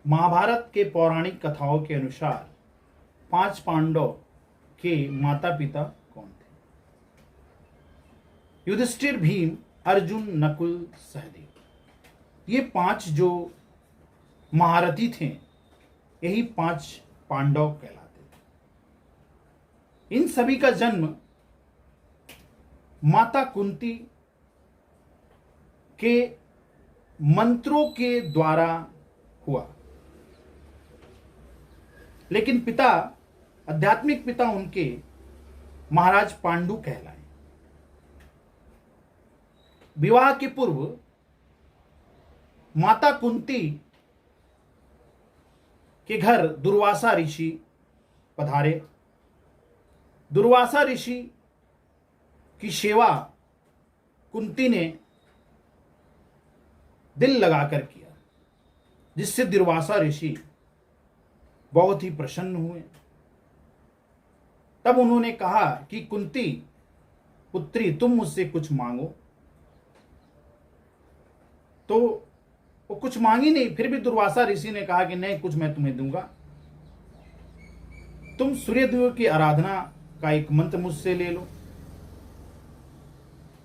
महाभारत के पौराणिक कथाओं के अनुसार 5 पांडव के माता पिता कौन थे? युधिष्ठिर, भीम, अर्जुन, नकुल, सहदेव। ये 5 जो महारथी थे, यही 5 पांडव कहलाते थे। इन सभी का जन्म माता कुंती के मंत्रों के द्वारा हुआ, लेकिन पिता, आध्यात्मिक पिता उनके महाराज पांडु कहलाए। विवाह के पूर्व माता कुंती के घर दुर्वासा ऋषि पधारे। दुर्वासा ऋषि की सेवा कुंती ने दिल लगाकर किया, जिससे दुर्वासा ऋषि बहुत ही प्रसन्न हुए। तब उन्होंने कहा कि कुंती पुत्री, तुम मुझसे कुछ मांगो। तो वो कुछ मांगी नहीं, फिर भी दुर्वासा ऋषि ने कहा कि नहीं, कुछ मैं तुम्हें दूंगा। तुम सूर्यदेव की आराधना का एक मंत्र मुझसे ले लो।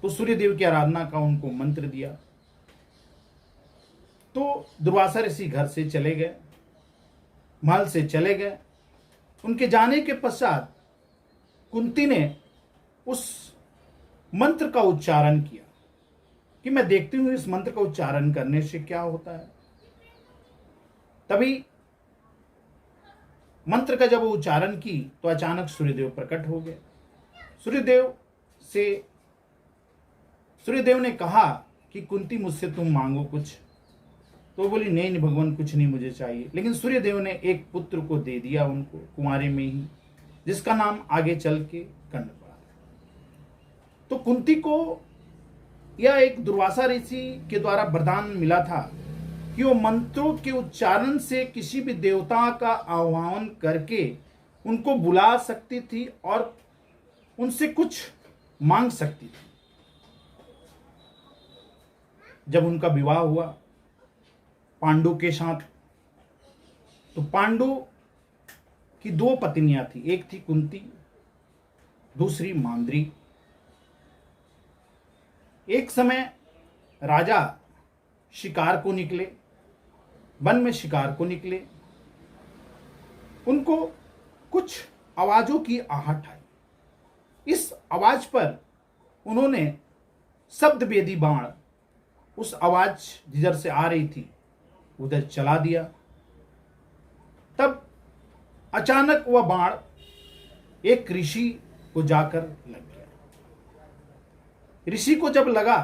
तो सूर्यदेव की आराधना का उनको मंत्र दिया। तो दुर्वासा ऋषि घर से चले गए, महल से चले गए। उनके जाने के पश्चात कुंती ने उस मंत्र का उच्चारण किया कि मैं देखती हूं इस मंत्र का उच्चारण करने से क्या होता है। तभी मंत्र का जब वो उच्चारण की तो अचानक सूर्यदेव प्रकट हो गए। सूर्यदेव ने कहा कि कुंती, मुझसे तुम मांगो कुछ। तो बोली नहीं भगवान, कुछ नहीं मुझे चाहिए। लेकिन सूर्यदेव ने एक पुत्र को दे दिया उनको कुंवारे में ही, जिसका नाम आगे चल के कर्ण पड़ा। तो कुंती को यह एक दुर्वासा ऋषि के द्वारा वरदान मिला था कि वो मंत्रों के उच्चारण से किसी भी देवता का आह्वान करके उनको बुला सकती थी और उनसे कुछ मांग सकती थी। जब उनका विवाह हुआ पांडु के साथ, तो पांडु की 2 पत्नियां थी, एक थी कुंती, दूसरी मांद्री। एक समय राजा शिकार को निकले, वन में शिकार को निकले। उनको कुछ आवाजों की आहट आई। इस आवाज पर उन्होंने शब्द वेदी बाण, उस आवाज जिधर से आ रही थी उधर चला दिया। तब अचानक वह बाण एक ऋषि को जाकर लग गया। ऋषि को जब लगा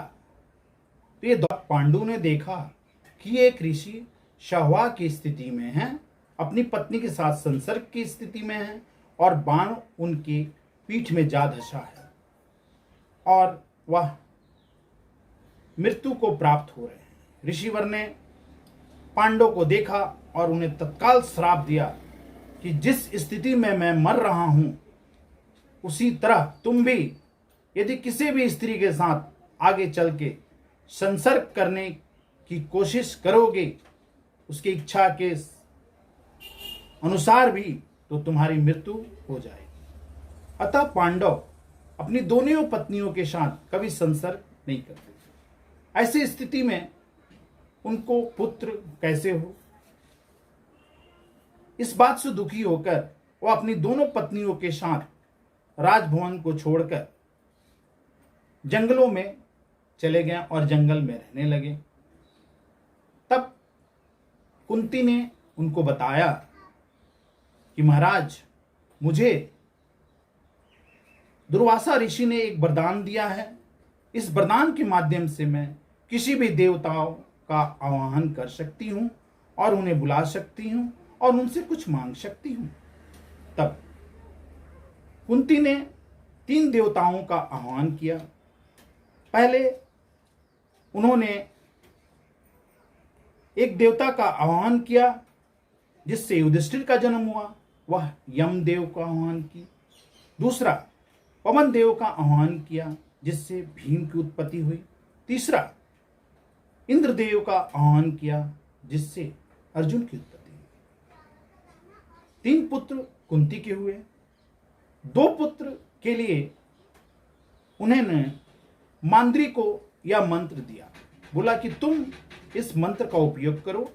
तो ये पांडु ने देखा कि एक ऋषि शहवा की स्थिति में है, अपनी पत्नी के साथ संसर्ग की स्थिति में है और बाण उनकी पीठ में जा धंसा है और वह मृत्यु को प्राप्त हो रहे हैं। ऋषिवर ने पांडव को देखा और उन्हें तत्काल श्राप दिया कि जिस स्थिति में मैं मर रहा हूं, उसी तरह तुम भी यदि किसी भी स्त्री के साथ आगे चल के संसर्ग करने की कोशिश करोगे, उसकी इच्छा के अनुसार भी, तो तुम्हारी मृत्यु हो जाएगी। अतः पांडव अपनी दोनों पत्नियों के साथ कभी संसर्ग नहीं करते थे। ऐसी स्थिति में उनको पुत्र कैसे हो? इस बात से दुखी होकर वो अपनी दोनों पत्नियों के साथ राजभवन को छोड़कर जंगलों में चले गए और जंगल में रहने लगे। तब कुंती ने उनको बताया कि महाराज, मुझे दुर्वासा ऋषि ने एक वरदान दिया है। इस वरदान के माध्यम से मैं किसी भी देवताओं का आवाहन कर सकती हूं और उन्हें बुला सकती हूं और उनसे कुछ मांग सकती हूं। तब कुंती ने 3 देवताओं का आह्वान किया। पहले उन्होंने एक देवता का आह्वान किया जिससे युधिष्ठिर का जन्म हुआ, वह यमदेव का आह्वान की। दूसरा पवन देव का आह्वान किया जिससे भीम की उत्पत्ति हुई। तीसरा इंद्रदेव का आह्वान किया जिससे अर्जुन की उत्पत्ति हुई। 3 पुत्र कुंती के हुए। 2 पुत्र के लिए उन्होंने मांद्री को यह मंत्र दिया, बोला कि तुम इस मंत्र का उपयोग करो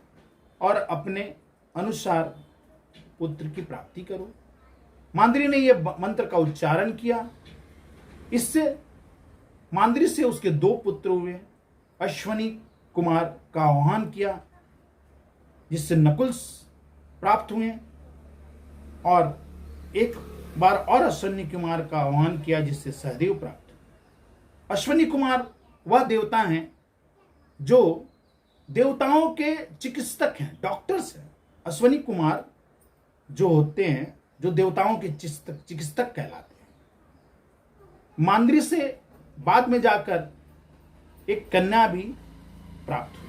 और अपने अनुसार पुत्र की प्राप्ति करो। मांद्री ने यह मंत्र का उच्चारण किया। इससे मांद्री से उसके 2 पुत्र हुए। अश्वनी कुमार का आह्वान किया, जिससे नकुल प्राप्त हुए, और एक बार और अश्वनी कुमार का आह्वान किया, जिससे सहदेव प्राप्त हुए। अश्वनी कुमार वह देवता हैं जो देवताओं के चिकित्सक हैं, डॉक्टर्स हैं। अश्वनी कुमार जो होते हैं, जो देवताओं के चिकित्सक कहलाते हैं। मांद्री से बाद में जाकर एक कन्या भी प्राप्त हुई।